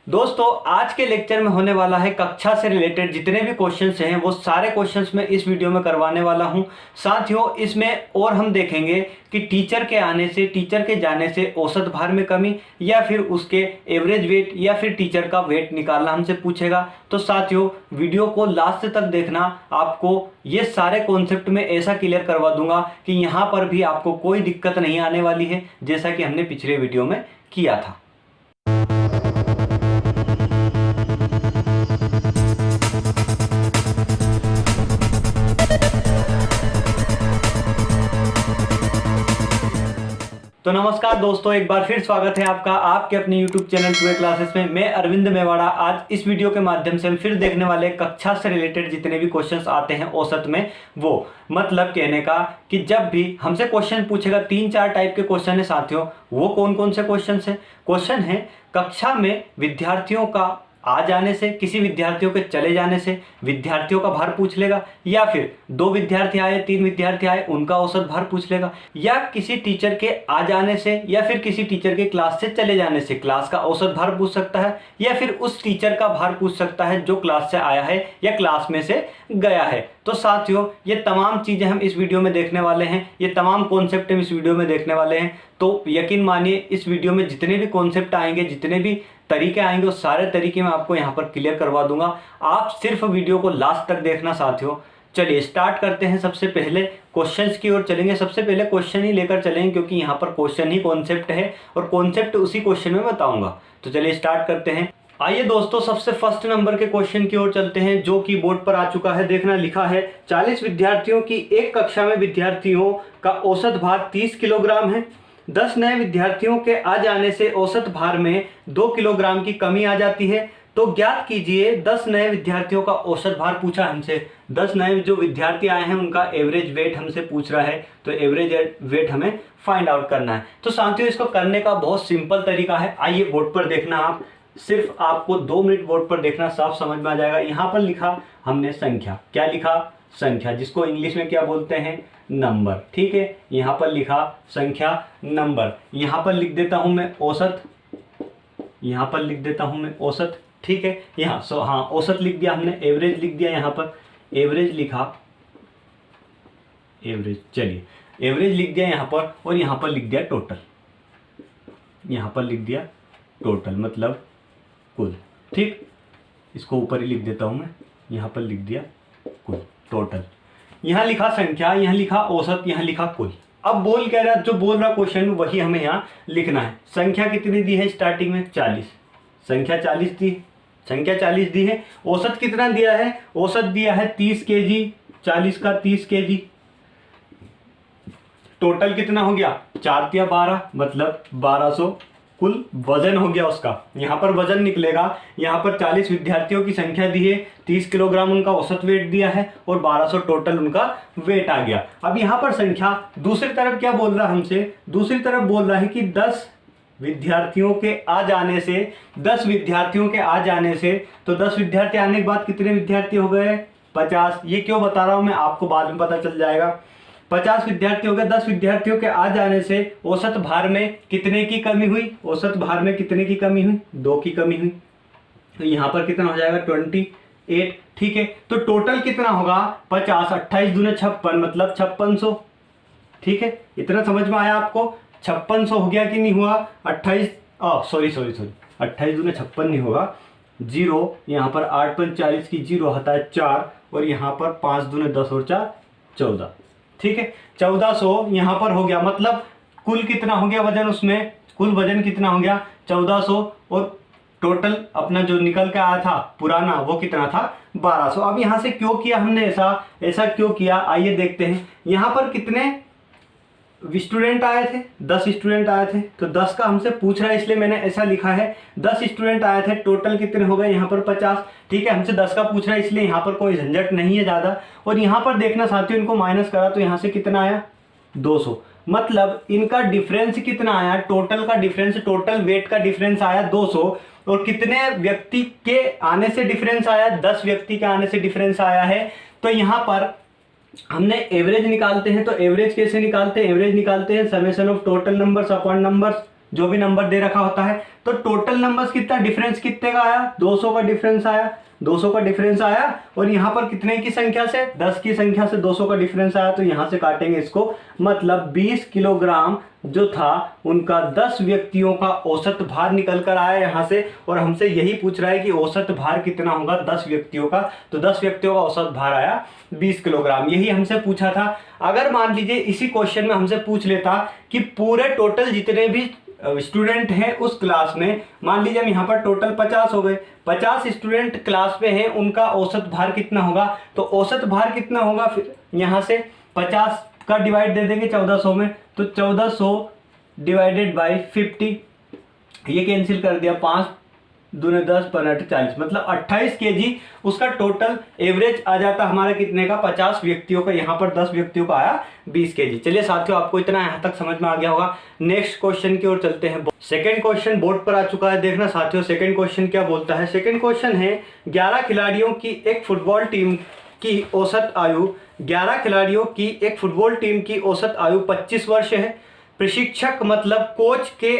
दोस्तों आज के लेक्चर में होने वाला है कक्षा से रिलेटेड जितने भी क्वेश्चंस हैं वो सारे क्वेश्चंस मैं इस वीडियो में करवाने वाला हूं। साथियों इसमें और हम देखेंगे कि टीचर के आने से, टीचर के जाने से औसत भार में कमी या फिर उसके एवरेज वेट या फिर टीचर का वेट निकालना हमसे पूछेगा। तो साथियों वीडियो को लास्ट तक देखना, आपको ये सारे कॉन्सेप्ट में ऐसा क्लियर करवा दूंगा कि यहाँ पर भी आपको कोई दिक्कत नहीं आने वाली है, जैसा कि हमने पिछले वीडियो में किया था। तो नमस्कार दोस्तों, एक बार फिर स्वागत है आपका आपके अपने YouTube चैनल 2A क्लासेस में। मैं अरविंद मेवाड़ा। आज इस वीडियो के माध्यम से हम फिर देखने वाले कक्षा से रिलेटेड जितने भी क्वेश्चंस आते हैं औसत में, वो मतलब कहने का कि जब भी हमसे क्वेश्चन पूछेगा, 3-4 टाइप के क्वेश्चन है साथियों। वो कौन कौन से क्वेश्चन है? क्वेश्चन है कक्षा में विद्यार्थियों का आ जाने से, किसी विद्यार्थियों के चले जाने से विद्यार्थियों का भार पूछ लेगा, या फिर 2 विद्यार्थी आए, 3 विद्यार्थी आए, उनका औसत भार पूछ लेगा, या किसी टीचर के आ जाने से या फिर किसी टीचर के क्लास से चले जाने से क्लास का औसत भार पूछ सकता है, या फिर उस टीचर का भार पूछ सकता है जो क्लास से आया है या क्लास में से गया है। तो साथियों ये तमाम चीज़ें हम इस वीडियो में देखने वाले हैं, ये तमाम कॉन्सेप्ट हम इस वीडियो में देखने वाले हैं। तो यकीन मानिए इस वीडियो में जितने भी कॉन्सेप्ट आएंगे, जितने भी तरीके आएंगे, वो सारे तरीके मैं आपको यहाँ पर क्लियर करवा दूंगा। आप सिर्फ वीडियो को लास्ट तक देखना साथियों। चलिए स्टार्ट करते हैं। सबसे पहले क्वेश्चंस की ओर चलेंगे। सबसे पहले क्वेश्चन ही लेकर चलेंगे क्योंकि यहाँ पर क्वेश्चन ही कॉन्सेप्ट है और कॉन्सेप्ट उसी क्वेश्चन में बताऊंगा। तो चलिए स्टार्ट करते हैं। आइए दोस्तों सबसे फर्स्ट नंबर के क्वेश्चन की ओर चलते हैं, जो कि बोर्ड पर आ चुका है। देखना लिखा है 40 विद्यार्थियों की एक कक्षा में विद्यार्थियों का औसत भार 30 किलोग्राम है। 10 नए विद्यार्थियों के आ जाने से औसत भार में 2 किलोग्राम की कमी आ जाती है। तो ज्ञात कीजिए 10 नए विद्यार्थियों का औसत भार पूछा हमसे। 10 नए जो विद्यार्थी आए हैं उनका एवरेज वेट हमसे पूछ रहा है, तो एवरेज वेट हमें फाइंड आउट करना है। तो साथियों इसको करने का बहुत सिंपल तरीका है। आइए बोर्ड पर देखना, आप सिर्फ आपको 2 मिनट बोर्ड पर देखना, साफ समझ में आ जाएगा। यहाँ पर लिखा हमने संख्या, क्या लिखा? संख्या, जिसको इंग्लिश में क्या बोलते हैं? नंबर। ठीक है, यहाँ पर लिखा संख्या नंबर। यहाँ पर लिख देता हूँ मैं औसत, यहाँ पर लिख देता हूँ मैं औसत। ठीक है, यहाँ हाँ औसत लिख दिया हमने, एवरेज लिख दिया, यहाँ पर एवरेज लिखा, एवरेज। चलिए एवरेज लिख दिया यहाँ पर, और यहाँ पर लिख दिया टोटल, यहाँ पर लिख दिया टोटल मतलब कुल। ठीक, इसको ऊपर ही लिख देता हूँ मैं, यहाँ पर लिख दिया कुल, टोटल। यहाँ लिखा संख्या, यहाँ लिखा औसत, यहाँ लिखा कुल। अब बोल कह रहा, जो बोल रहा क्वेश्चन वही हमें यहाँ लिखना है। संख्या कितनी दी है स्टार्टिंग में? 40। संख्या 40 दी, संख्या 40 दी है। औसत कितना दिया है? औसत दिया है 30 केजी, 40 का 30 केजी। टोटल कितना हो गया? 4 या 12 मतलब 1200 कुल वजन हो गया उसका। यहाँ पर वजन निकलेगा। यहाँ पर 40 विद्यार्थियों की संख्या दी है, 30 किलोग्राम उनका औसत वेट दिया है और 1200 टोटल उनका वेट आ गया। अब यहाँ पर संख्या दूसरी तरफ क्या बोल रहा है हमसे? दूसरी तरफ बोल रहा है कि 10 विद्यार्थियों के आ जाने से, 10 विद्यार्थियों के आ जाने से, तो 10 विद्यार्थी आने के बाद कितने विद्यार्थी हो गए? 50। ये क्यों बता रहा हूँ मैं, आपको बाद में पता चल जाएगा। 50 विद्यार्थी हो गए। 10 विद्यार्थियों के आ जाने से औसत भार में कितने की कमी हुई? औसत भार में कितने की कमी हुई? 2 की कमी हुई। तो यहाँ पर कितना हो जाएगा? 28। ठीक है, तो टोटल कितना होगा? 50, 28 दूने 56 मतलब 5600। ठीक है, इतना समझ में आया आपको? 5600 हो गया कि नहीं हुआ? 28 सॉरी 28 दूने 56 नहीं होगा, 0 यहाँ पर 8 5 40 की 0 होता है 4, और यहाँ पर 5 दूने 10 और 4 14। ठीक है, 1400 यहाँ पर हो गया। मतलब कुल कितना हो गया वजन? उसमें कुल वजन कितना हो गया? 1400, और टोटल अपना जो निकल के आया था पुराना वो कितना था? 1200। अब यहाँ से क्यों किया हमने ऐसा क्यों किया? आइए देखते हैं। यहाँ पर कितने स्टूडेंट आए थे? 10 स्टूडेंट आए थे, तो 10 का हमसे पूछ रहा है इसलिए मैंने ऐसा लिखा है। 10 स्टूडेंट आए थे, टोटल कितने हो गए? यहाँ पर 50। ठीक है, हमसे 10 का पूछ रहा है इसलिए यहाँ पर कोई झंझट नहीं है ज़्यादा। और यहाँ पर देखना साथियों, इनको माइनस करा तो यहाँ से कितना आया? 200। मतलब इनका डिफरेंस कितना आया? टोटल का डिफरेंस, टोटल वेट का डिफरेंस आया 200। और कितने व्यक्ति के आने से डिफरेंस आया? 10 व्यक्ति के आने से डिफरेंस आया है। तो यहाँ पर हमने एवरेज निकालते हैं, तो एवरेज कैसे निकालते हैं? एवरेज निकालते हैं summation of total numbers upon numbers, जो भी नंबर दे रखा होता है। तो टोटल नंबर्स कितना डिफरेंस कितने का आया, 200 का डिफरेंस आया, 200 का डिफरेंस आया। और यहाँ पर कितने की संख्या से, 10 की संख्या से 200 का डिफरेंस आया, तो यहाँ से काटेंगे इसको, मतलब 20 किलोग्राम जो था उनका 10 व्यक्तियों का औसत भार निकल कर आया यहाँ से। और हमसे यही पूछ रहा है कि औसत भार कितना होगा 10 व्यक्तियों का, तो 10 व्यक्तियों का औसत भार आया 20 किलोग्राम, यही हमसे पूछा था। अगर मान लीजिए इसी क्वेश्चन में हमसे पूछ लेता कि पूरे टोटल जितने भी स्टूडेंट हैं उस क्लास में, मान लीजिए हम यहाँ पर टोटल 50 हो गए, 50 स्टूडेंट क्लास में हैं, उनका औसत भार कितना होगा, तो औसत भार कितना होगा, फिर यहाँ से 50 का डिवाइड दे देंगे 1400 में, तो 1400 डिवाइडेड बाई 50, ये कैंसिल कर दिया, 5 दूने 10 15 40, मतलब 28 केजी उसका टोटल एवरेज आ जाता हमारा कितने का, 50 व्यक्तियों का। यहाँ पर 10 व्यक्तियों का आया 20 केजी। चलिए साथियों, आपको इतना यहाँ तक समझ में आ गया होगा। नेक्स्ट क्वेश्चन की ओर चलते हैं। सेकंड क्वेश्चन बोर्ड पर आ चुका है, देखना साथियों सेकंड क्वेश्चन क्या बोलता है। सेकंड क्वेश्चन है 11 खिलाड़ियों की एक फुटबॉल टीम की औसत आयु, 11 खिलाड़ियों की एक फुटबॉल टीम की औसत आयु 25 वर्ष है। प्रशिक्षक मतलब कोच के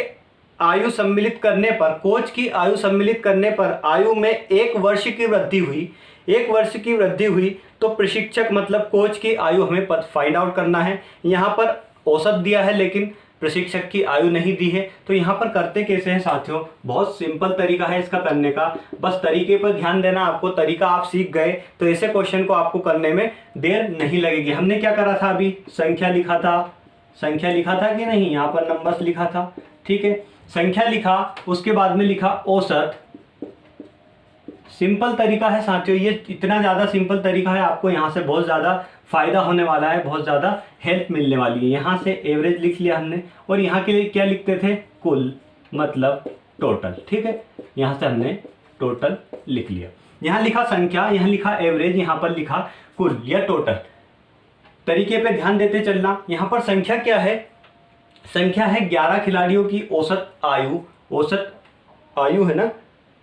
आयु सम्मिलित करने पर, कोच की आयु सम्मिलित करने पर आयु में 1 वर्ष की वृद्धि हुई, 1 वर्ष की वृद्धि हुई, तो प्रशिक्षक मतलब कोच की आयु हमें फाइंड आउट करना है। यहाँ पर औसत दिया है लेकिन प्रशिक्षक की आयु नहीं दी है, तो यहाँ पर करते कैसे हैं साथियों, बहुत सिंपल तरीका है इसका करने का, बस तरीके पर ध्यान देना आपको, तरीका आप सीख गए तो ऐसे क्वेश्चन को आपको करने में देर नहीं लगेगी। हमने क्या करा था अभी, संख्या लिखा था, संख्या लिखा था कि नहीं, यहाँ पर नंबर्स लिखा था, ठीक है, संख्या लिखा, उसके बाद में लिखा औसत। सिंपल तरीका है साथियों, ये इतना ज़्यादा सिंपल तरीका है, आपको यहाँ से बहुत ज़्यादा फायदा होने वाला है, बहुत ज़्यादा हेल्प मिलने वाली है। यहाँ से एवरेज लिख लिया हमने, और यहाँ के लिए क्या लिखते थे, कुल मतलब टोटल, ठीक है, यहाँ से हमने टोटल लिख लिया। यहाँ लिखा संख्या, यहाँ लिखा एवरेज, यहाँ पर लिखा कुल या टोटल। तरीके पे ध्यान देते चलना। यहाँ पर संख्या क्या है, संख्या है 11 खिलाड़ियों की औसत आयु, औसत आयु है ना,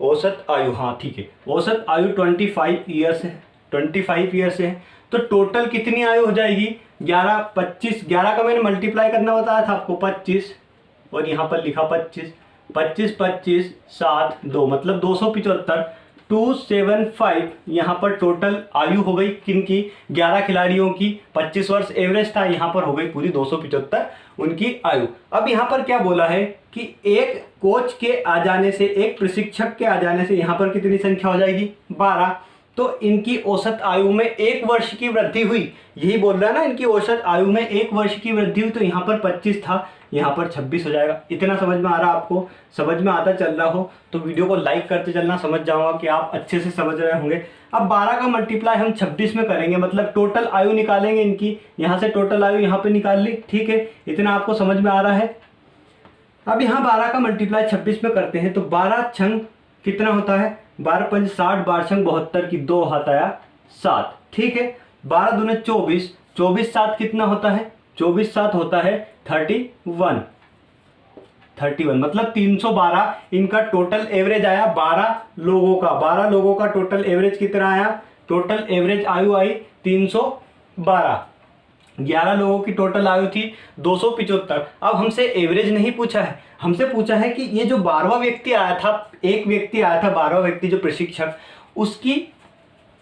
औसत आयु, हाँ ठीक है, औसत आयु 25 ईयर्स है, 25 ईयर्स है। तो टोटल कितनी आयु हो जाएगी, 11 25, 11 का मैंने मल्टीप्लाई करना बताया था आपको 25, और यहाँ पर लिखा 25, 25 25 7 2, मतलब 275, 275 यहाँ पर टोटल आयु हो गई किनकी, 11 खिलाड़ियों की, 25 वर्ष एवरेज था, यहाँ पर हो गई पूरी 275 उनकी आयु। अब यहाँ पर क्या बोला है कि एक कोच के आ जाने से, एक प्रशिक्षक के आ जाने से यहाँ पर कितनी संख्या हो जाएगी, 12, तो इनकी औसत आयु में 1 वर्ष की वृद्धि हुई, यही बोल रहा है ना, इनकी औसत आयु में 1 वर्ष की वृद्धि हुई, तो यहाँ पर 25 था, यहाँ पर 26 हो जाएगा। इतना समझ में आ रहा है आपको, समझ में आता चल रहा हो तो वीडियो को लाइक करते चलना, समझ जाऊंगा कि आप अच्छे से समझ रहे होंगे। अब 12 का मल्टीप्लाई हम 26 में करेंगे, मतलब टोटल आयु निकालेंगे इनकी, यहाँ से टोटल आयु यहाँ पे निकाल ली, ठीक है, इतना आपको समझ में आ रहा है। अब यहाँ 12 का मल्टीप्लाई 26 में करते हैं, तो 12 छंग कितना होता है, 12 पंच 60, 12 छंग 72 की 2 हाथ आया 7, ठीक है, 12 दूने 24, 24 7 कितना होता है, 24 7 होता है 31, मतलब 312 इनका टोटल एवरेज आया 12 लोगों का, 12 लोगों का टोटल एवरेज कितना आया, टोटल एवरेज आयु आई 312, 11 लोगों की टोटल आयु थी 275। अब हमसे एवरेज नहीं पूछा है, हमसे पूछा है कि ये जो 12वां व्यक्ति आया था, एक व्यक्ति आया था 12वां व्यक्ति जो प्रशिक्षक, उसकी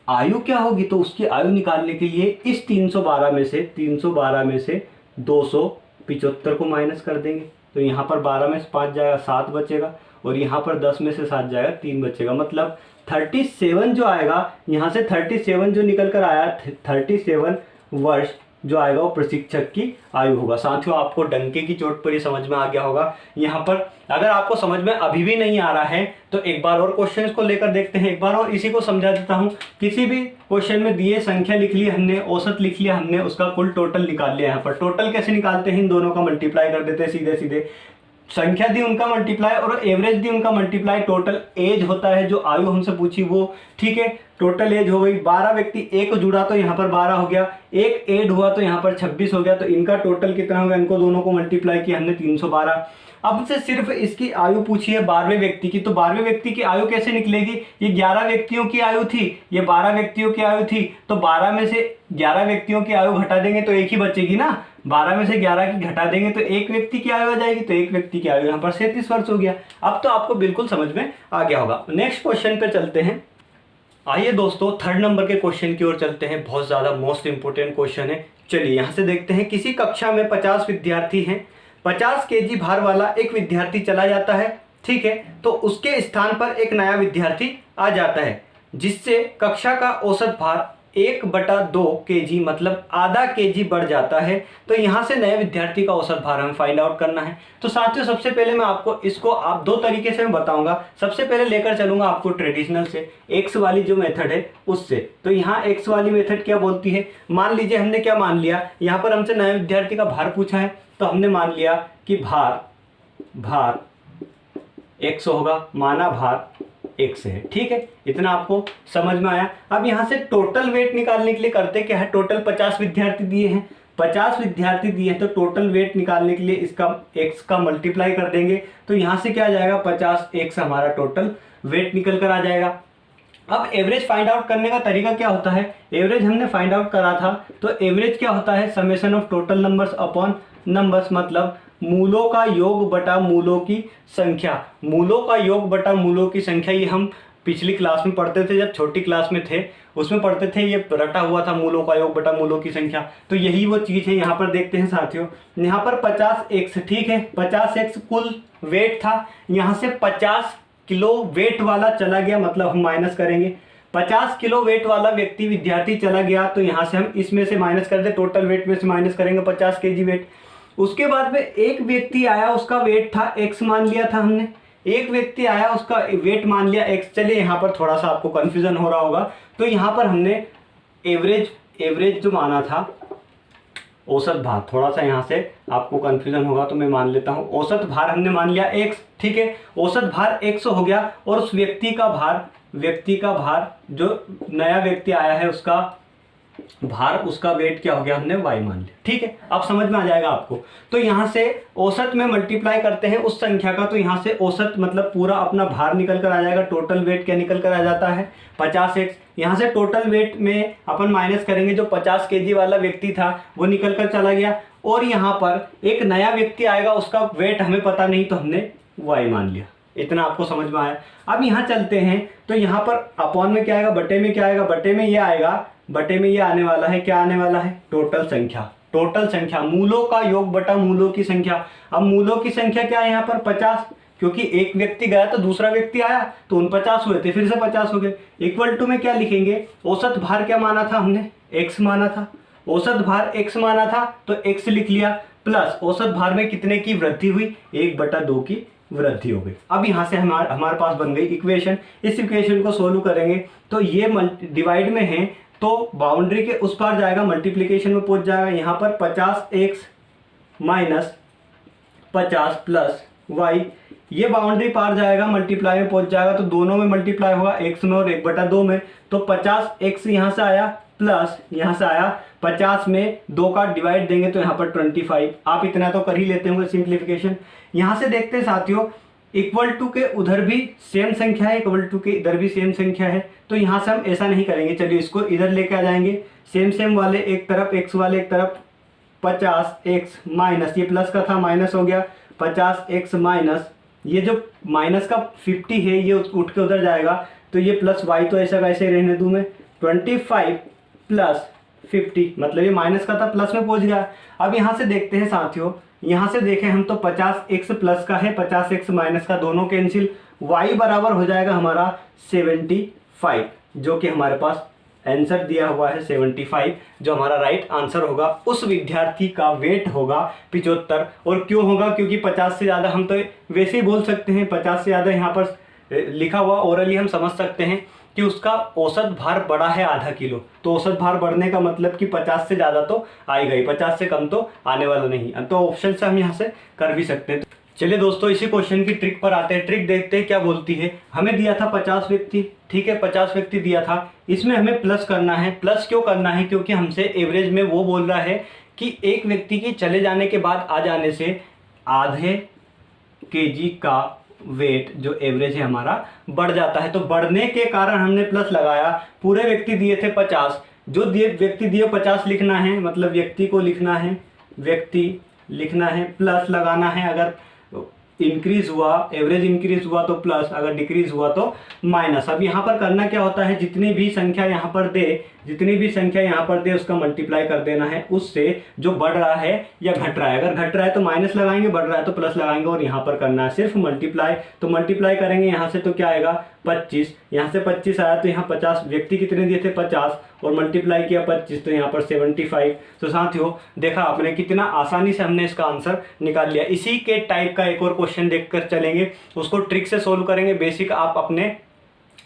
आयु क्या होगी, तो उसकी आयु निकालने के लिए इस 312 में से 275 को माइनस कर देंगे, तो यहाँ पर 12 में से 5 जाएगा 7 बचेगा, और यहाँ पर 10 में से 7 जाएगा 3 बचेगा, मतलब 37 जो आएगा, यहाँ से 37 जो निकल कर आया, 37 वर्ष जो आएगा वो प्रशिक्षक की आयु होगा। साथियों आपको डंके की चोट पर ही समझ में आ गया होगा। यहाँ पर अगर आपको समझ में अभी भी नहीं आ रहा है तो एक बार और क्वेश्चन को लेकर देखते हैं, एक बार और इसी को समझा देता हूँ। किसी भी क्वेश्चन में दिए संख्या लिख ली हमने, औसत लिख लिया हमने, उसका कुल टोटल निकाल लिया। यहाँ पर टोटल कैसे निकालते हैं, इन दोनों का मल्टीप्लाई कर देते हैं सीधे सीधे, संख्या दी उनका मल्टीप्लाई और एवरेज दी उनका मल्टीप्लाई, टोटल एज होता है जो आयु हमसे पूछी वो, ठीक है, टोटल एज हो गई। 12 व्यक्ति, एक जुड़ा तो यहाँ पर 12 हो गया, एक ऐड हुआ तो यहाँ पर 26 हो गया, तो इनका टोटल कितना हो गया, इनको दोनों को मल्टीप्लाई किया हमने 312। अब हमसे सिर्फ इसकी आयु पूछी है 12वें व्यक्ति की, तो 12वें व्यक्ति की आयु कैसे निकलेगी? ये 11 व्यक्तियों की आयु थी, ये 12 व्यक्तियों की आयु थी, तो 12 में से 11 व्यक्तियों की आयु घटा देंगे तो एक ही बचेगी ना। 12 में से 11 की घटा देंगे तो एक व्यक्ति की आयु आ जाएगी, तो एक व्यक्ति की आयु यहाँ पर 37 वर्ष हो गया। अब तो आपको बिल्कुल समझ में आ गया होगा। नेक्स्ट क्वेश्चन पे चलते हैं। आइए दोस्तों, थर्ड नंबर के क्वेश्चन की ओर चलते हैं। बहुत ज़्यादा मोस्ट इंपोर्टेंट क्वेश्चन है। चलिए यहाँ से देखते हैं। किसी कक्षा में 50 विद्यार्थी हैं, 50 केजी भार वाला एक विद्यार्थी चला जाता है, ठीक है, तो उसके स्थान पर एक नया विद्यार्थी आ जाता है, जिससे कक्षा का औसत भार 1/2 केजी मतलब आधा केजी बढ़ जाता है। तो यहाँ से नए विद्यार्थी का औसत भार हमें फाइंड आउट करना है। तो साथियों, सबसे पहले मैं आपको इसको आप दो तरीके से मैं बताऊंगा। सबसे पहले लेकर चलूंगा आपको ट्रेडिशनल से, एक्स वाली जो मेथड है उससे। तो यहाँ एक्स वाली मेथड क्या बोलती है? मान लीजिए हमने क्या मान लिया, यहाँ पर हमसे नए विद्यार्थी का भार पूछा है, तो हमने मान लिया कि भार एक्स होगा, माना भार एक्स है, ठीक है। इतना आपको समझ में आया। अब यहाँ से टोटल वेट निकालने के लिए करते क्या है, टोटल 50 विद्यार्थी दिए हैं, 50 विद्यार्थी दिए हैं, तो टोटल वेट निकालने के लिए इसका x का मल्टीप्लाई कर देंगे, तो यहाँ से क्या आ जाएगा 50x हमारा टोटल वेट निकल कर आ जाएगा। अब एवरेज फाइंड आउट करने का तरीका क्या होता है? एवरेज हमने फाइंड आउट करा था, तो एवरेज क्या होता है? Summation of total numbers upon numbers, मतलब मूलों का योग बटा मूलों की संख्या। मूलों का योग बटा मूलों की संख्या, ये हम पिछली क्लास में पढ़ते थे, जब छोटी क्लास में थे उसमें पढ़ते थे, ये रटा हुआ था मूलों का योग बटा मूलों की संख्या। तो यही वो चीज़ है। यहाँ पर देखते हैं साथियों, यहाँ पर 50x, ठीक है, 50x कुल वेट था, यहाँ से 50 किलो वेट वाला चला गया, मतलब हम माइनस करेंगे 50 किलो वेट वाला व्यक्ति विद्यार्थी चला गया, तो यहाँ से हम इसमें से माइनस कर दे, टोटल वेट में से माइनस करेंगे 50 केजी वेट। उसके बाद में एक व्यक्ति आया, उसका वेट था x मान लिया था हमने, एक व्यक्ति आया उसका वेट मान लिया x। चलिए यहाँ पर थोड़ा सा आपको कंफ्यूजन हो रहा होगा, तो यहाँ पर हमने एवरेज जो माना था, औसत भार, थोड़ा सा यहाँ से आपको कंफ्यूजन होगा तो मैं मान लेता हूँ। औसत भार हमने मान लिया x, ठीक है, औसत भार x हो गया, और उस व्यक्ति का भार जो नया व्यक्ति आया है उसका भार, उसका वेट क्या हो गया, हमने y मान लिया, ठीक है। अब समझ में आ जाएगा आपको। तो यहाँ से औसत में मल्टीप्लाई करते हैं उस संख्या का, तो यहाँ से औसत मतलब पूरा अपना भार निकल कर आ जाएगा। टोटल वेट क्या निकल कर आ जाता है 50x। यहाँ से टोटल वेट में अपन माइनस करेंगे, जो 50 केजी वाला व्यक्ति था वो निकल कर चला गया, और यहाँ पर एक नया व्यक्ति आएगा, उसका वेट हमें पता नहीं, तो हमने y मान लिया। इतना आपको समझ में आया। अब यहाँ चलते हैं, तो यहाँ पर अपॉन में क्या आएगा, बटे में क्या आएगा, बटे में ये आएगा, बटे में ये आने वाला है, क्या आने वाला है, टोटल संख्या, मूलों का योग बटा मूलों की संख्या। अब मूलों की संख्या क्या है यहाँ पर 50, क्योंकि एक व्यक्ति गया तो दूसरा व्यक्ति आया, तो 49 हुए थे, फिर से 50 हो गए। इक्वल टू में क्या लिखेंगे, औसत भार क्या माना था हमने, x माना था, औसत भार x माना था, तो x लिख लिया, प्लस औसत भार में कितने की वृद्धि हुई, 1/2 की वृद्धि हो गई। अब यहाँ से हमारे पास बन गई इक्वेशन। इस इक्वेशन को सोल्व करेंगे, तो ये डिवाइड में है, तो बाउंड्री के उस पार जाएगा, मल्टीप्लिकेशन में पहुंच जाएगा। यहाँ पर 50x माइनस 50 प्लस y, ये बाउंड्री पार जाएगा, मल्टीप्लाई में पहुंच जाएगा, तो दोनों में मल्टीप्लाई होगा, x में और 1/2 में। तो 50x यहाँ से आया, प्लस यहाँ से आया 50 में 2 का डिवाइड देंगे, तो यहाँ पर 25। आप इतना तो कर ही लेते होंगे सिंप्लीफिकेशन। यहाँ से देखते हैं साथियों, इक्वल टू के उधर भी सेम संख्या है, इक्वल टू के इधर भी सेम संख्या है, तो यहाँ से हम ऐसा नहीं करेंगे। चलिए इसको इधर लेके आ जाएंगे, सेम वाले एक तरफ, x वाले एक तरफ, 50x माइनस, ये प्लस का था माइनस हो गया, 50x माइनस, ये जो माइनस का 50 है ये उठ के उधर जाएगा, तो ये प्लस y तो ऐसा वैसे रहने दूँ मैं, 25 प्लस 50, मतलब ये माइनस का था प्लस में पहुंच गया। अब यहाँ से देखते हैं साथियों, यहाँ से देखें हम तो 50x प्लस का है, 50x माइनस का, दोनों कैंसिल, y बराबर हो जाएगा हमारा 75, जो कि हमारे पास आंसर दिया हुआ है 75, जो हमारा राइट आंसर होगा। उस विद्यार्थी का वेट होगा 75। और क्यों होगा, क्योंकि 50 से ज़्यादा हम तो वैसे ही बोल सकते हैं, 50 से ज़्यादा यहाँ पर लिखा हुआ ओरली हम समझ सकते हैं कि उसका औसत भार बढ़ा है आधा किलो, तो औसत भार बढ़ने का मतलब कि 50 से ज़्यादा तो आएगा ही, 50 से कम तो आने वाला नहीं। तो ऑप्शन से हम यहाँ से कर भी सकते हैं। चलिए दोस्तों, इसी क्वेश्चन की ट्रिक पर आते हैं। ट्रिक देखते हैं क्या बोलती है। हमें दिया था 50 व्यक्ति, ठीक है, 50 व्यक्ति दिया था, इसमें हमें प्लस करना है। प्लस क्यों करना है, क्योंकि हमसे एवरेज में वो बोल रहा है कि एक व्यक्ति की चले जाने के बाद आ जाने से आधे केजी का वेट जो एवरेज है हमारा बढ़ जाता है। तो बढ़ने के कारण हमने प्लस लगाया। पूरे व्यक्ति दिए थे 50, जो व्यक्ति दिए 50 लिखना है, मतलब व्यक्ति को लिखना है, व्यक्ति लिखना है, प्लस लगाना है। अगर इंक्रीज हुआ, एवरेज इंक्रीज हुआ तो प्लस, अगर डिक्रीज हुआ तो माइनस। अब यहाँ पर करना क्या होता है, जितनी भी संख्या यहाँ पर दे, जितनी भी संख्या यहाँ पर दे उसका मल्टीप्लाई कर देना है उससे जो बढ़ रहा है या घट रहा है। अगर घट रहा है तो माइनस लगाएंगे, बढ़ रहा है तो प्लस लगाएंगे, और यहाँ पर करना है सिर्फ मल्टीप्लाई। तो मल्टीप्लाई करेंगे यहाँ से तो क्या आएगा 25, यहाँ से 25 आया तो यहाँ 50, व्यक्ति कितने दिए थे 50 और मल्टीप्लाई किया 25 तो यहाँ पर 75। तो साथियों देखा आपने कितना आसानी से हमने इसका आंसर निकाल लिया। इसी के टाइप का एक और क्वेश्चन देखकर चलेंगे, उसको ट्रिक से सोल्व करेंगे। बेसिक आप अपने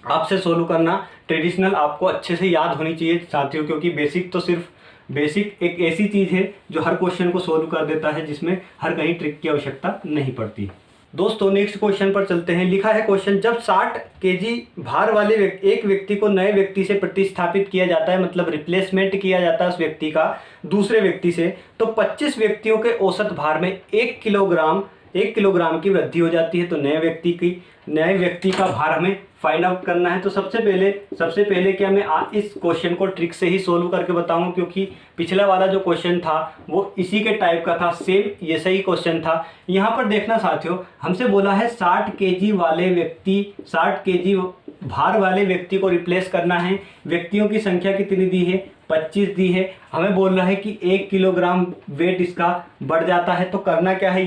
आप से सोल्व करना, ट्रेडिशनल आपको अच्छे से याद होनी चाहिए साथियों, क्योंकि बेसिक तो सिर्फ बेसिक एक ऐसी चीज़ है जो हर क्वेश्चन को सोल्व कर देता है, जिसमें हर कहीं ट्रिक की आवश्यकता नहीं पड़ती। दोस्तों नेक्स्ट क्वेश्चन पर चलते हैं। लिखा है क्वेश्चन, जब 60 केजी भार वाले एक व्यक्ति को नए व्यक्ति से प्रतिस्थापित किया जाता है, मतलब रिप्लेसमेंट किया जाता है उस व्यक्ति का दूसरे व्यक्ति से, तो 25 व्यक्तियों के औसत भार में 1 किलोग्राम की वृद्धि हो जाती है। तो नए व्यक्ति का भार हमें फाइंड आउट करना है। तो सबसे पहले क्या मैं इस क्वेश्चन को ट्रिक से ही सोल्व करके बताऊंगा, क्योंकि पिछला वाला जो क्वेश्चन था वो इसी के टाइप का था, सेम ये सही क्वेश्चन था। यहाँ पर देखना साथियों, हमसे बोला है 60 केजी भार वाले व्यक्ति को रिप्लेस करना है। व्यक्तियों की संख्या कितनी दी है 25 दी है। हमें बोल रहा है कि 1 किलोग्राम वेट इसका बढ़ जाता है। तो करना क्या है,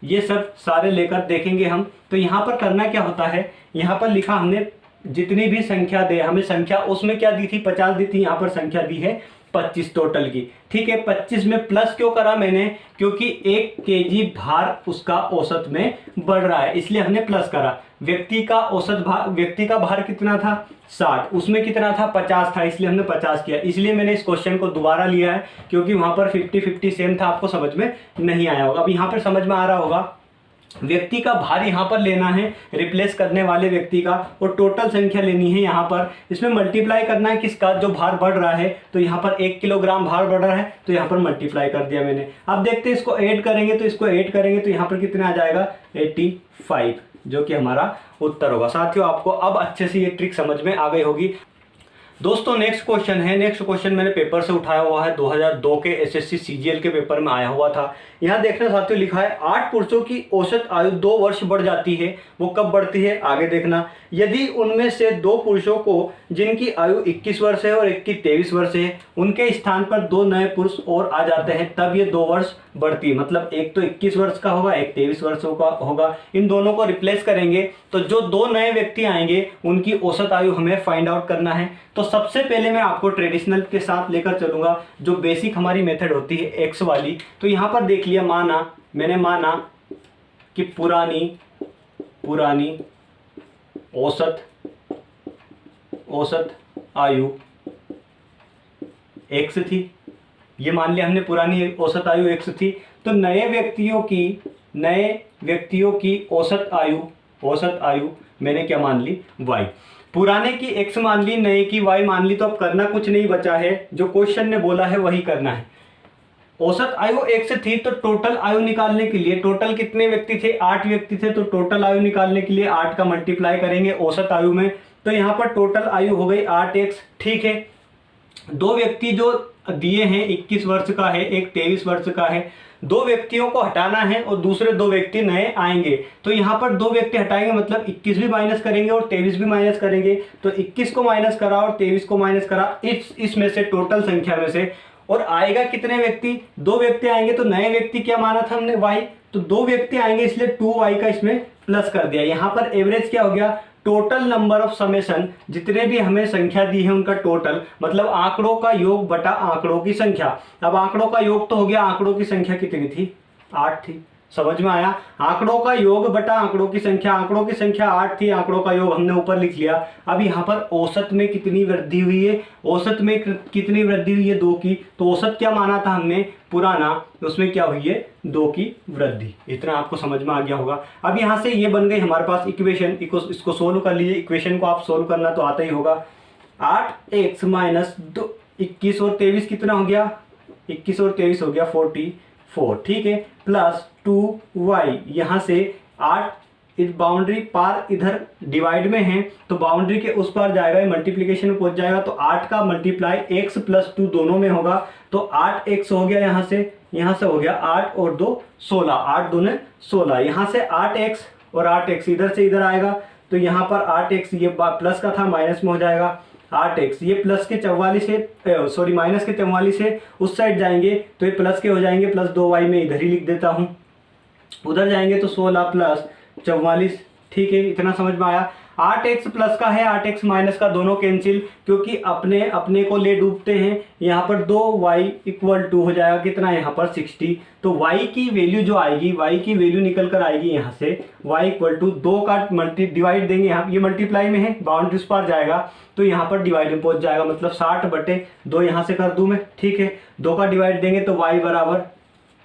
ये सब सारे लेकर देखेंगे हम। तो यहाँ पर करना क्या होता है, यहाँ पर लिखा हमने जितनी भी संख्या दे, हमें संख्या उसमें क्या दी थी 50 दी थी, यहाँ पर संख्या दी है 25 टोटल की। ठीक है, 25 में प्लस क्यों करा मैंने, क्योंकि 1 केजी भार उसका औसत में बढ़ रहा है, इसलिए हमने प्लस करा। व्यक्ति का भार कितना था 60, उसमें कितना था 50 था, इसलिए हमने 50 किया। इसलिए मैंने इस क्वेश्चन को दोबारा लिया है, क्योंकि वहां पर 50-50 सेम था, आपको समझ में नहीं आया होगा। अब यहाँ पर समझ में आ रहा होगा, व्यक्ति का भार यहाँ पर लेना है रिप्लेस करने वाले व्यक्ति का, और टोटल संख्या लेनी है यहाँ पर। इसमें मल्टीप्लाई करना है किसका, जो भार बढ़ रहा है। तो यहाँ पर 1 किलोग्राम भार बढ़ रहा है, तो यहाँ पर मल्टीप्लाई कर दिया मैंने। अब देखते हैं इसको ऐड करेंगे, तो यहाँ पर कितना आ जाएगा 85, जो कि हमारा उत्तर होगा। साथियों आपको अब अच्छे से ये ट्रिक समझ में आ गई होगी। दोस्तों नेक्स्ट क्वेश्चन मैंने पेपर से उठाया हुआ है, 2002 के एसएससी सीजीएल के पेपर में आया हुआ था। यहाँ देखना साथियों, लिखा है 8 पुरुषों की औसत आयु 2 वर्ष बढ़ जाती है। वो कब बढ़ती है, आगे देखना। यदि उनमें से 2 पुरुषों को जिनकी आयु 21 वर्ष है और एक की 23 वर्ष है, उनके स्थान पर 2 नए पुरुष और आ जाते हैं, तब ये 2 वर्ष बढ़ती है। मतलब एक तो 21 वर्ष का होगा, एक 23 वर्षों का होगा। इन दोनों को रिप्लेस करेंगे तो जो 2 नए व्यक्ति आएंगे उनकी औसत आयु हमें फाइंड आउट करना है। तो सबसे पहले मैं आपको ट्रेडिशनल के साथ लेकर चलूंगा, जो बेसिक हमारी मेथड होती है एक्स वाली। तो यहाँ पर देख लिया, मैंने माना कि पुरानी औसत आयु एक्स थी। ये मान लिया हमने, पुरानी औसत आयु एक्स थी। तो नए व्यक्तियों की औसत आयु मैंने क्या मान ली, वाई। पुराने की x मान ली, नए की y मान ली। तो अब करना कुछ नहीं बचा है, जो क्वेश्चन ने बोला है वही करना है। औसत आयु x थी, तो टोटल आयु निकालने के लिए, टोटल कितने व्यक्ति थे 8 व्यक्ति थे, तो टोटल आयु निकालने के लिए 8 का मल्टीप्लाई करेंगे औसत आयु में। तो यहाँ पर टोटल आयु हो गई 8x। ठीक है, 2 व्यक्ति जो दिए हैं 21 वर्ष का है, एक 23 वर्ष का है। 2 व्यक्तियों को हटाना है और दूसरे 2 व्यक्ति नए आएंगे। तो यहाँ पर 2 व्यक्ति हटाएंगे, मतलब 21 भी माइनस करेंगे और 23 भी माइनस करेंगे। तो 21 को माइनस करा और 23 को माइनस करा इसमें से, टोटल संख्या में से, और आएगा कितने व्यक्ति, 2 व्यक्ति आएंगे। तो नए व्यक्ति क्या माना था हमने, y। तो 2 व्यक्ति आएंगे, इसलिए 2y का इसमें प्लस कर दिया। यहाँ पर एवरेज क्या हो गया, टोटल नंबर ऑफ समेशन, जितने भी हमें संख्या दी है उनका टोटल, मतलब आंकड़ों का योग बटा आंकड़ों की संख्या। अब आंकड़ों का योग तो हो गया, आंकड़ों की संख्या कितनी थी 8 थी, समझ में आया। आंकड़ों का योग बटा आंकड़ों की संख्या, आंकड़ों की संख्या 8 थी, आंकड़ों का योग हमने ऊपर लिख लिया। अब यहाँ पर औसत में कितनी वृद्धि हुई है, औसत में कितनी वृद्धि हुई है 2 की। तो औसत क्या माना था हमने, पुराना, उसमें क्या हुई है 2 की वृद्धि। इतना आपको समझ में आ गया होगा। अब यहाँ से ये बन गई हमारे पास इक्वेशन, इसको सोल्व कर लीजिए। इक्वेशन को आप सोल्व करना तो आता ही होगा। 8x माइनस 21 और 23 कितना हो गया, 21 और 23 हो गया 44। ठीक है, प्लस 2y, यहाँ से 8 इस बाउंड्री पार इधर डिवाइड में है तो बाउंड्री के उस पार जाएगा, ये मल्टीप्लिकेशन में पहुंच जाएगा। तो 8 का मल्टीप्लाई x प्लस 2 दोनों में होगा तो 8x हो गया, यहाँ से हो गया 8 और 2 16, 8 दूने 16, यहाँ से 8x और 8x इधर से इधर आएगा तो यहाँ पर 8x ये प्लस का था माइनस में हो जाएगा 8x, ये प्लस के 44 है सॉरी माइनस के 44 है, उस साइड जाएंगे तो ये प्लस के हो जाएंगे, प्लस 2y में इधर ही लिख देता हूँ, उधर जाएंगे तो 16 प्लस 44। ठीक है, इतना समझ में आया। 8x प्लस का है 8x माइनस का दोनों कैंसिल, क्योंकि अपने अपने को ले डूबते हैं। यहाँ पर 2y इक्वल टू हो जाएगा कितना, यहाँ पर 60। तो y की वैल्यू जो आएगी, y की वैल्यू निकल कर आएगी यहाँ से y इक्वल टू 2 का डिवाइड देंगे, यहाँ ये मल्टीप्लाई में है, बाउंड्री उस पार जाएगा तो यहाँ पर डिवाइड में पहुँच जाएगा, मतलब 60/2 यहाँ से कर दूँ मैं। ठीक है, 2 का डिवाइड देंगे तो y बराबर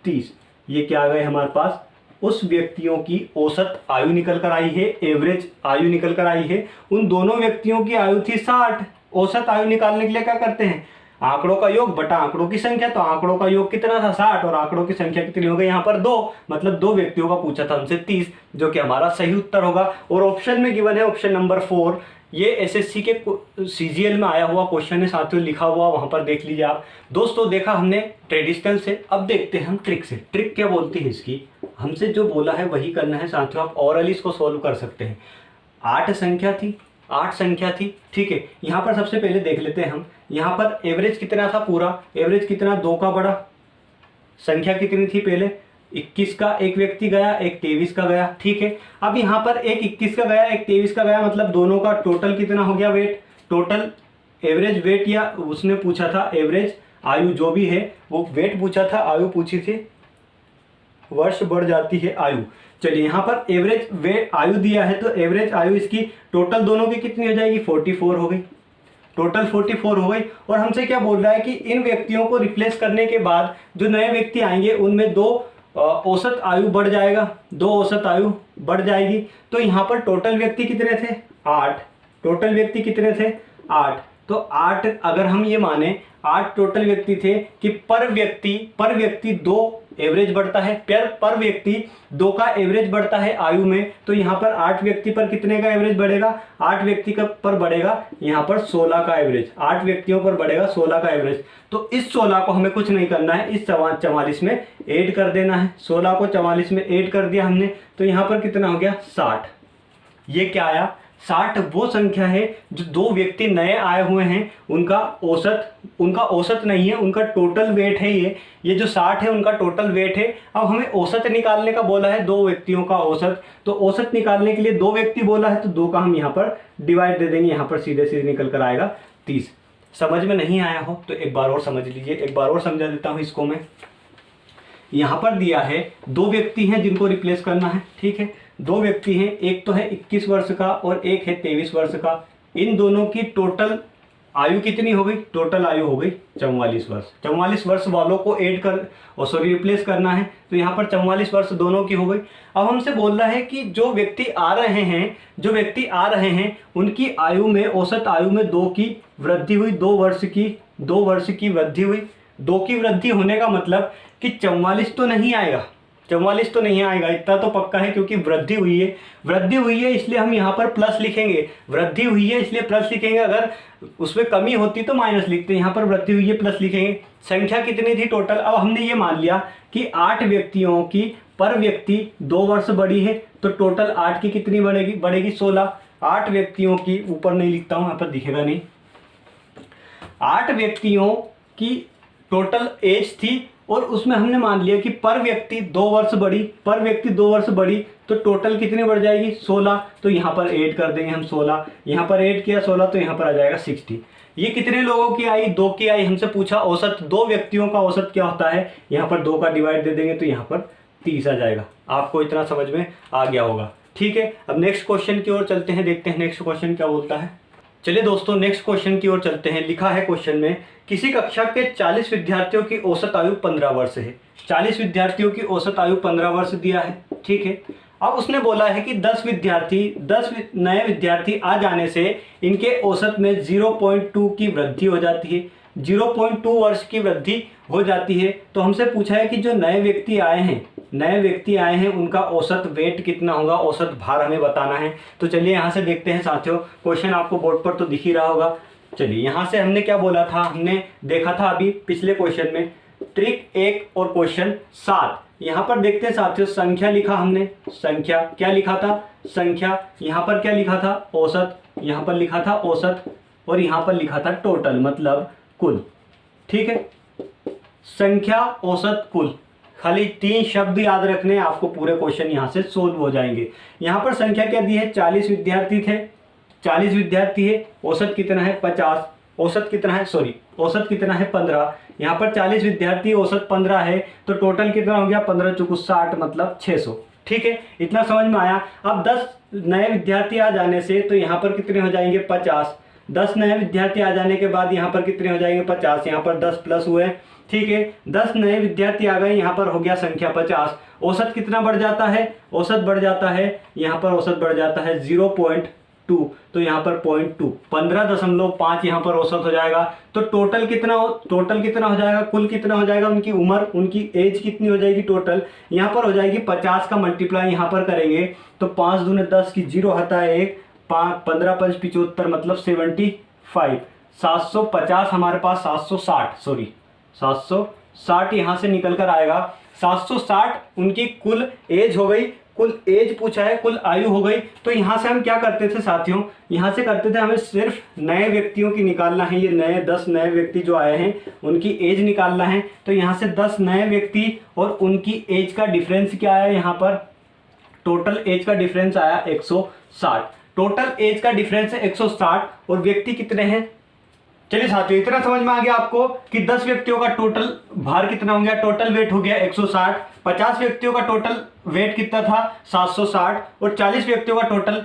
30। ये क्या आ गए हमारे पास, उस व्यक्तियों की औसत आयु निकल कर आई है, एवरेज आयु निकल कर आई है। उन दोनों व्यक्तियों की आयु थी 60। औसत आयु निकालने के लिए क्या करते हैं, आंकड़ों का योग बटा आंकड़ों की संख्या। तो आंकड़ों का योग कितना था 60 और आंकड़ों की संख्या कितनी हो गई यहाँ पर 2, मतलब 2 व्यक्तियों का पूछा था हमसे 30, जो कि हमारा सही उत्तर होगा। और ऑप्शन में गिवन है ऑप्शन नंबर 4, ये एसएससी के सीजीएल में आया हुआ क्वेश्चन है साथियों, लिखा हुआ वहां पर देख लीजिए आप। दोस्तों देखा हमने ट्रेडिशनल से, अब देखते हैं हम ट्रिक से। ट्रिक क्या बोलती है इसकी, हमसे जो बोला है वही करना है साथियों। आप ओरली इसको सॉल्व कर सकते हैं। 8 संख्या थी, ठीक है। यहाँ पर सबसे पहले देख लेते हैं हम, यहाँ पर एवरेज कितना था पूरा, एवरेज कितना 2 का बड़ा, संख्या कितनी थी पहले 21 का, एक व्यक्ति गया, एक 23 का गया। ठीक है, अब यहाँ पर एक 21 का गया, एक 23 का गया, मतलब दोनों का टोटल कितना हो गया वेट, टोटल एवरेज वेट, या उसने पूछा था एवरेज आयु, जो भी है वो वेट पूछा था, आयु पूछी थी, वर्ष बढ़ जाती है आयु। चलिए यहाँ पर एवरेज वेट आयु दिया है तो एवरेज आयु इसकी टोटल दोनों की कितनी हो जाएगी, 44 हो गई, टोटल 44 हो गई। और हमसे क्या बोल रहा है कि इन व्यक्तियों को रिप्लेस करने के बाद जो नए व्यक्ति आएंगे उनमें 2 औसत आयु बढ़ जाएगा, 2 औसत आयु बढ़ जाएगी। तो यहाँ पर टोटल व्यक्ति कितने थे 8, टोटल व्यक्ति कितने थे 8, तो 8 अगर हम ये माने 8 टोटल व्यक्ति थे कि पर व्यक्ति 2 एवरेज बढ़ता है, पर व्यक्ति 2 का एवरेज बढ़ता है आयु में। तो यहाँ पर 8 व्यक्ति पर कितने का एवरेज बढ़ेगा, 8 व्यक्ति का पर बढ़ेगा यहाँ पर 16 का एवरेज, 8 व्यक्तियों पर बढ़ेगा 16 का एवरेज। तो इस 16 को हमें कुछ नहीं करना है, इस 44 में ऐड कर देना है। 16 को 44 में ऐड कर दिया हमने तो यहाँ पर कितना हो गया 60। ये क्या आया 60, वो संख्या है जो 2 व्यक्ति नए आए हुए हैं, उनका औसत नहीं है, उनका टोटल वेट है। ये जो 60 है उनका टोटल वेट है। अब हमें औसत निकालने का बोला है, 2 व्यक्तियों का औसत, तो औसत निकालने के लिए 2 व्यक्ति बोला है तो 2 का हम यहाँ पर डिवाइड दे देंगे, यहाँ पर सीधे सीधे निकल कर आएगा 30। समझ में नहीं आया हो तो एक बार और समझ लीजिए, एक बार और समझा देता हूँ इसको मैं। यहाँ पर दिया है 2 व्यक्ति हैं जिनको रिप्लेस करना है, ठीक है। 2 व्यक्ति हैं, एक तो है 21 वर्ष का और एक है 23 वर्ष का। इन दोनों की टोटल आयु कितनी हो गई, टोटल आयु हो गई 44 वर्ष। 44 वर्ष वालों को ऐड कर रिप्लेस करना है तो यहाँ पर 44 वर्ष दोनों की हो गई। अब हमसे बोल रहा है कि जो व्यक्ति आ रहे हैं उनकी आयु में, औसत आयु में 2 की वृद्धि हुई, 2 वर्ष की वृद्धि हुई। 2 की वृद्धि होने का मतलब कि 44 तो नहीं आएगा, 44 तो नहीं आएगा, इतना तो पक्का है क्योंकि वृद्धि हुई है इसलिए हम यहाँ पर प्लस लिखेंगे। वृद्धि हुई है इसलिए प्लस लिखेंगे, अगर उसमें कमी होती तो माइनस लिखते हैं, यहाँ पर वृद्धि हुई है प्लस लिखेंगे। संख्या कितनी थी टोटल, अब हमने ये मान लिया कि 8 व्यक्तियों की पर व्यक्ति 2 वर्ष बढ़ी है तो टोटल 8 की कितनी बढ़ेगी 16। 8 व्यक्तियों की, ऊपर नहीं लिखता हूँ यहाँ पर दिखेगा नहीं, 8 व्यक्तियों की टोटल एज थी और उसमें हमने मान लिया कि पर व्यक्ति 2 वर्ष बढ़ी, तो टोटल कितनी बढ़ जाएगी 16। तो यहाँ पर ऐड कर देंगे हम 16, यहाँ पर ऐड किया 16 तो यहाँ पर आ जाएगा 60। ये कितने लोगों की आई, 2 की आई। हमसे पूछा औसत, 2 व्यक्तियों का औसत क्या होता है, यहाँ पर 2 का डिवाइड दे देंगे तो यहाँ पर 30 आ जाएगा। आपको इतना समझ में आ गया होगा, ठीक है। अब नेक्स्ट क्वेश्चन की ओर चलते हैं, देखते हैं नेक्स्ट क्वेश्चन क्या बोलता है। चलिए दोस्तों नेक्स्ट क्वेश्चन की ओर चलते हैं। लिखा है क्वेश्चन में, किसी कक्षा के 40 विद्यार्थियों की औसत आयु 15 वर्ष है। 40 विद्यार्थियों की औसत आयु 15 वर्ष दिया है, ठीक है। अब उसने बोला है कि 10 नए विद्यार्थी आ जाने से इनके औसत में 0.2 की वृद्धि हो जाती है, 0.2 वर्ष की वृद्धि हो जाती है। तो हमसे पूछा है कि जो नए व्यक्ति आए हैं नए व्यक्ति आए हैं उनका औसत वेट कितना होगा, औसत भार हमें बताना है। तो चलिए यहाँ से देखते हैं साथियों, क्वेश्चन आपको बोर्ड पर तो दिख ही रहा होगा। चलिए यहाँ से हमने क्या बोला था, हमने देखा था अभी पिछले क्वेश्चन में ट्रिक 1 और क्वेश्चन 7। यहाँ पर देखते हैं साथियों, संख्या लिखा हमने, संख्या क्या लिखा था, संख्या, यहाँ पर क्या लिखा था, औसत, यहाँ पर लिखा था औसत, और यहाँ पर लिखा था टोटल मतलब कुल। ठीक है, संख्या, औसत, कुल, खाली 3 शब्द याद रखने, आपको पूरे क्वेश्चन यहाँ से सोल्व हो जाएंगे। यहाँ पर संख्या क्या दी है, 40 विद्यार्थी थे, 40 विद्यार्थी है, औसत कितना है 50, औसत कितना है, सॉरी औसत कितना है 15। यहाँ पर 40 विद्यार्थी, औसत 15 है, तो टोटल कितना हो गया 15 चौको 60 मतलब 600। ठीक है, इतना समझ में आया। अब 10 नए विद्यार्थी आ जाने से तो यहाँ पर कितने हो जाएंगे 50, 10 नए विद्यार्थी आ जाने के बाद यहाँ पर कितने हो जाएंगे 50, यहाँ पर 10 प्लस हुए। ठीक है, 10 नए विद्यार्थी आ गए, यहाँ पर हो गया संख्या 50। औसत कितना बढ़ जाता है, औसत बढ़ जाता है, यहाँ पर औसत बढ़ जाता है 0.2, तो यहाँ पर 0.2, 15.5 यहाँ पर औसत हो जाएगा। तो टोटल कितना हो जाएगा, कुल कितना हो जाएगा, उनकी उम्र, उनकी एज कितनी हो जाएगी टोटल, यहाँ पर हो जाएगी 50 का मल्टीप्लाई यहाँ पर करेंगे तो 5 दूने 10 की 0 आता है 1, 15 5 75 मतलब 75, 750 हमारे पास 760 यहाँ से निकल कर आएगा। 760 उनकी कुल एज हो गई, कुल एज पूछा है, कुल आयु हो गई। तो यहाँ से हम क्या करते थे साथियों, यहाँ से करते थे, हमें सिर्फ नए व्यक्तियों की निकालना है। ये नए 10 नए व्यक्ति जो आए हैं उनकी एज निकालना है। तो यहाँ से 10 नए व्यक्ति और उनकी एज का डिफरेंस क्या आया, यहाँ पर टोटल एज का डिफरेंस आया 160। टोटल एज का डिफरेंस है 160 और व्यक्ति कितने हैं। चलिए साथियों, इतना समझ में आ गया आपको कि 10 व्यक्तियों का टोटल भार कितना हो गया, टोटल वेट हो गया 160। 50 व्यक्तियों का टोटल वेट कितना था 760 और 40 व्यक्तियों का टोटल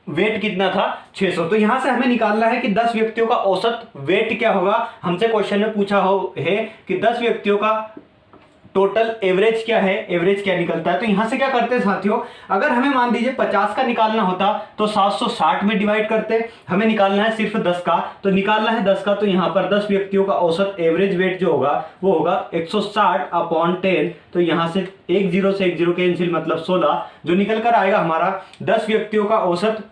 वेट कितना था 600। तो यहां से हमें निकालना है कि 10 व्यक्तियों का औसत वेट क्या होगा। हमसे क्वेश्चन में पूछा है कि 10 व्यक्तियों का टोटल एवरेज क्या है, एवरेज क्या निकलता है। तो यहां से क्या करते हैं साथियों, अगर हमें मान लीजिए 50 का निकालना होता तो 760 में डिवाइड करते, हमें निकालना है सिर्फ 10 का, तो निकालना है 10 का, तो यहां पर 10 व्यक्तियों का औसत एवरेज वेट जो होगा वो होगा 160/10। तो यहां से 1 0 से 1 0 कैंसिल मतलब 16, जो निकल कर आएगा हमारा 10 व्यक्तियों का औसत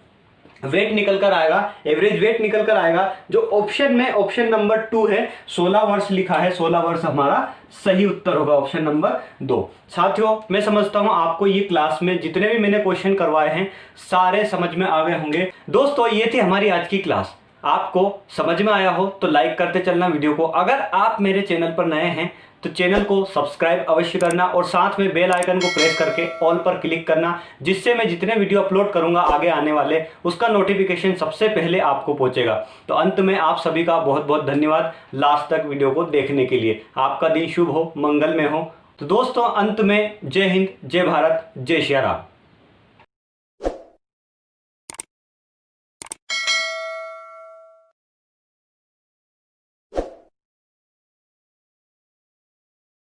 वेट निकल कर आएगा, एवरेज वेट निकल कर आएगा। जो ऑप्शन में ऑप्शन नंबर 2 है 16 वर्ष लिखा है, 16 वर्ष हमारा सही उत्तर होगा, ऑप्शन नंबर 2। साथियों, मैं समझता हूं आपको ये क्लास में जितने भी मैंने क्वेश्चन करवाए हैं सारे समझ में आ गए होंगे। दोस्तों, ये थी हमारी आज की क्लास। आपको समझ में आया हो तो लाइक करते चलना वीडियो को। अगर आप मेरे चैनल पर नए हैं तो चैनल को सब्सक्राइब अवश्य करना और साथ में बेल आइकन को प्रेस करके ऑल पर क्लिक करना, जिससे मैं जितने वीडियो अपलोड करूंगा आगे आने वाले उसका नोटिफिकेशन सबसे पहले आपको पहुंचेगा। तो अंत में आप सभी का बहुत बहुत धन्यवाद लास्ट तक वीडियो को देखने के लिए। आपका दिन शुभ हो, मंगलमय हो। तो दोस्तों, अंत में जय हिंद, जय भारत, जय श्री राम।